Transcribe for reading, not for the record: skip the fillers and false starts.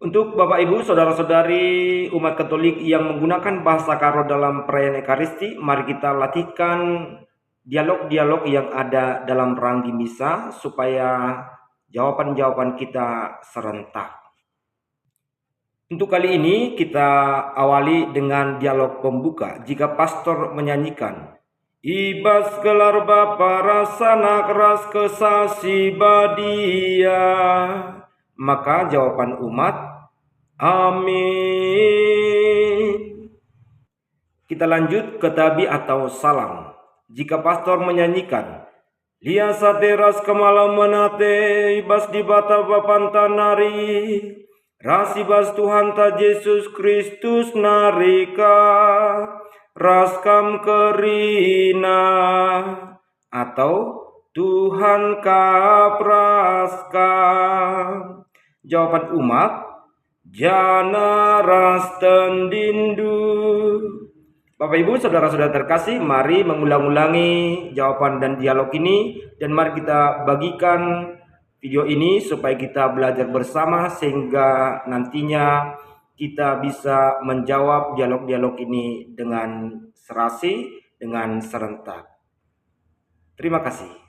Untuk Bapak Ibu, saudara-saudari umat Katolik yang menggunakan bahasa Karo dalam perayaan Ekaristi, mari kita latihkan dialog-dialog yang ada dalam ranggi misa supaya jawaban-jawaban kita serentak. Untuk kali ini kita awali dengan dialog pembuka. Jika pastor menyanyikan Ibas gelar Bapa rasana keras kesasi badia, maka jawaban umat amin. Kita lanjut ke tabi atau salam. Jika pastor menyanyikan Lia sateras kemalam menate ibas di bata bapantanari rasibas Tuhan ta Yesus Kristus narika raskam kerina atau Tuhan kapraskam. Jawaban umat jana ras tendindu. Bapak Ibu, saudara-saudara terkasih, mari mengulang-ulangi jawaban dan dialog ini dan mari kita bagikan video ini supaya kita belajar bersama sehingga nantinya kita bisa menjawab dialog-dialog ini dengan serasi, dengan serentak. Terima kasih.